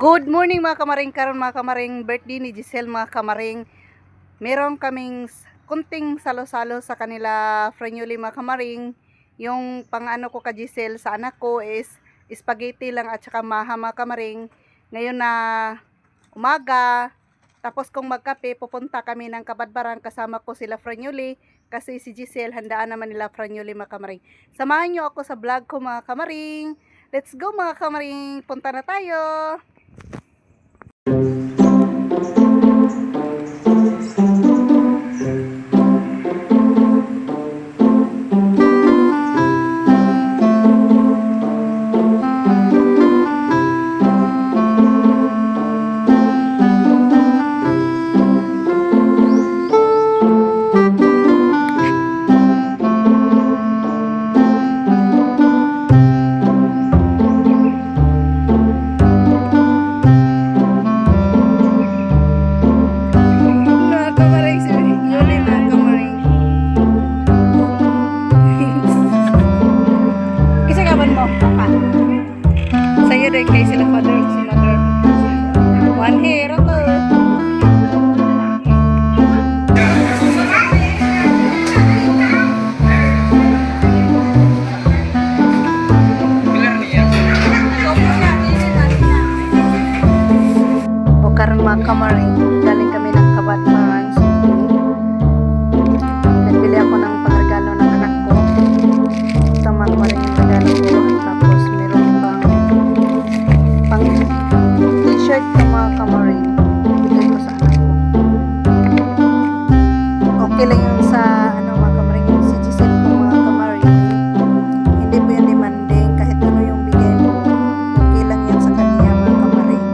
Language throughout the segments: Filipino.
Good morning mga kamaring. Karon mga kamaring, birthday ni Giselle mga kamaring. Meron kaming kunting salo-salo sa kanila Frenyuli mga kamaring. Yung pang-ano ko ka Giselle sa anak ko is spaghetti lang at saka maha mga kamaring. Ngayon na umaga, tapos kung magkape, pupunta kami ng Kabadbaran, kasama ko sila Frenyuli. Kasi si Giselle, handaan naman nila Frenyuli mga kamaring. Samahan nyo ako sa vlog ko mga kamaring. Let's go mga kamaring, punta na tayo. Sa'yo rin kay sila father at si mother. One hair ako. O karon mga kamaring, galing kami ng Kabadbaran. Nagbili ako ng pangregalo ng anak ko. Tama ko rin yung regalo ko. Tapos meron pang t-shirt ko mga kamaring. Bigay ko sa anak ko. Okay lang yun sa mga kamaring, yung si Giselle ko mga kamaring. Hindi po yung demanding. Kahit ano yung bigay mo, okay lang yan sa kanya mga kamaring.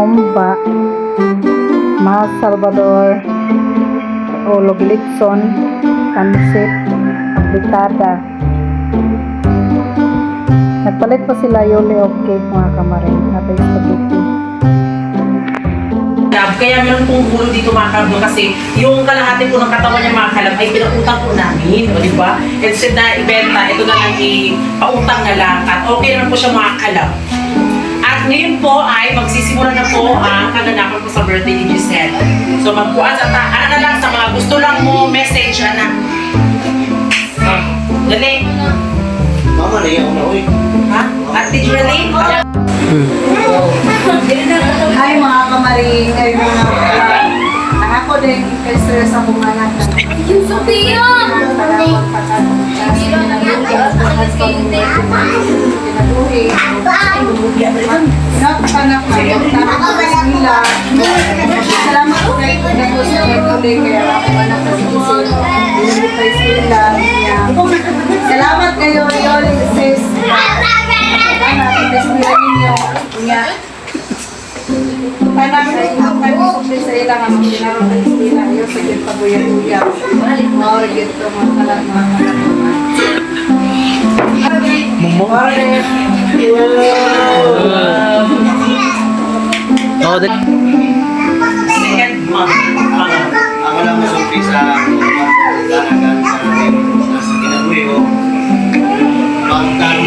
Humba, Mas Salvador, Olo Gilitson, Kansit, Aplitada. Nagpalit pa sila Yoli of cake mga kamaring. Natay spaghetti. Kaya meron pong gulo dito mga kalab kasi yung kalahati po ng katawan niya mga kalab ay pinautang po namin, o di ba? Instead na ibenta, ito na lang ipautang na lang at okay naman po siya mga kalab. At ngayon po ay magsisimula na po ang kaganapan po sa birthday ni Giselle. So magpuan sa ano na lang sa mga gusto lang mo message na. Dali. Mama na yan, uy. Ha? Ate Julie? Hi mga kamaring, ay mga ang ako din kay stress ako nga na. Yung Sophia! Salamat po kayo po sa pagtuloy kaya ako anak na si Giselle. Binibigay sila niya. Salamat kayo, Yoli, sis. Natin nila ninyo. Nga. Panang kayo sa ilang ang mga ginarong na sila. Ayaw sa git pabuya-buya. Maor git to mga kalat mga kalat. Oh, that... Second month. Ako lang masulpi sa dalagan sa kinabuhi ko. Pagkano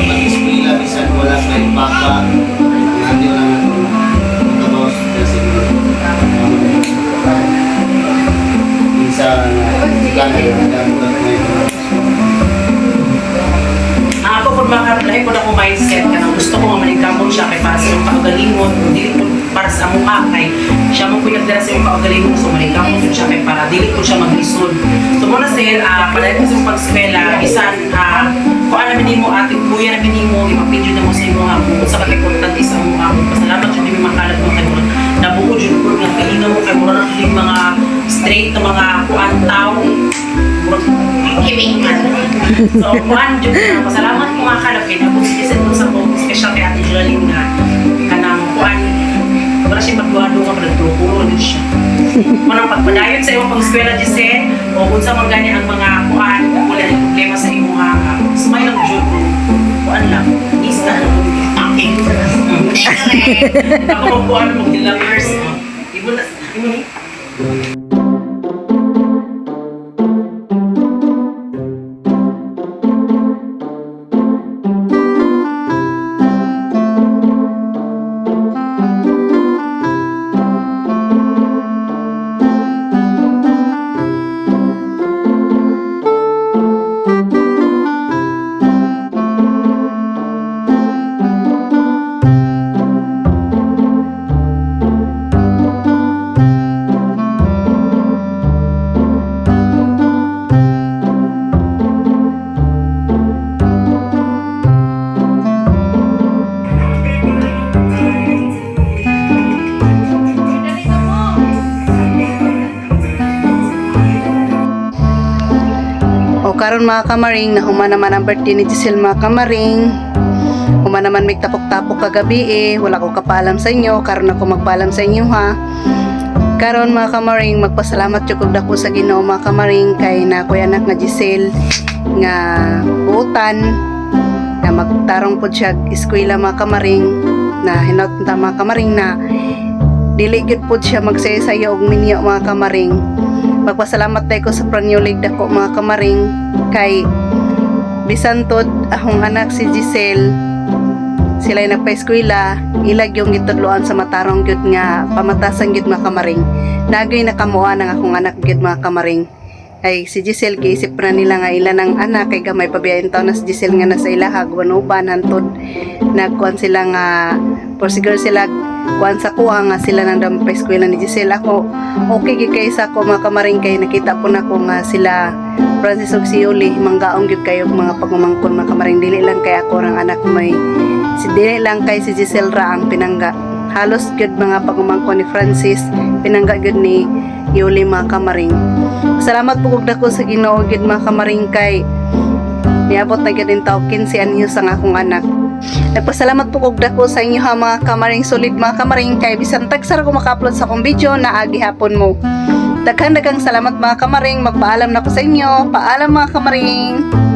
mag-eskwila, bisan wala sa ipaka. Hindi wala na tapos kasi minsan Ako po makapalay po na ko mindset ka nang gusto ko mamanikamon siya kay para sa yung kaugalingon dili po para sa mukha kay siya mo po nagdala sa yung kaugalingon so manikamon siya kay para dili po siya maglisod. So muna sir, palay ko sa pag-eskwela bisan kung ano namin mo ating kuya na mo ipapidyo na mo sa imo kung sa importante sa mo pasalamat jud mi makalat mo kay mo nabuo jud ko nga kalinga mo kay mo na mga straight na mga kuantaw kimingan. So, one, dyan na. Pasalamat ko mga kalap kayo. Ako si Giselle sa po, special kay Ate Jolene na kanang kuan. Wala siya magbuhado ka, nagturo din siya. Manang pagpadayon sa iyong pang-eskwela, Giselle, o kung sa mga ganyan ang mga kuan, wala na problema sa iyong haka. Smile lang dyan ko. Kuan lang. Isa lang. Talking. Ako magkuan, mag-delivers. Ibo na. Ibo ni. Karon mga kamaring, nahuma naman ang birthday ni Giselle mga kamaring. Huma naman may tapok-tapok kagabi wala ko kapalam sa inyo, karon ako magpalam sa inyo ha. Karon mga kamaring, magpasalamat jud kog dako sa Ginoo mga kamaring kay na kuya anak nga Giselle nga buutan na magtarong pud siya eskwela mga kamaring na hinauta mga kamaring na dili gyud pud siya magsayo-sayo og minyo mga kamaring. Magpasalamat tayo ko sa Pranyulig dako mga kamaring kay bisan tod akong anak si Giselle sila ay nagpa-eskwela ilag yung gitudloan sa matarong gyud nga pamatasan gyud mga kamaring nagay nakamuan ang akong anak gyud mga kamaring ay si Giselle giisip na nila nga ilan ang anak kay gamay pabiyain taon na si Giselle nga nasa ilaha gubanuban hantod nagkuan sila nga por siguro sila kuan sa kuha nga sila nang dampa eskwela ni Giselle ako okay gyud kay sa ko mga kamaring kay nakita po na ko nga sila Francis ug si Yuli manggaong gyud kayo mga pagmamangkon mga kamaring dili lang kay ako rang anak may si dili lang kay si Giselle ra ang pinangga halos gyud mga pagmamangkon ni Francis pinangga gyud ni Yuli mga kamaring. Salamat po kog dako sa Ginoo gyud mga kamaring kay niabot na gyud in taw 15 anyos ang akong anak. Nagpasalamat po kog dako sa inyo ha mga kamaring, solid mga kamaring, kay bisan tagsara ko maka-upload sa akong video na agi hapon mo. Daghang salamat mga kamaring, magpaalam na ko sa inyo. Paalam mga kamaring.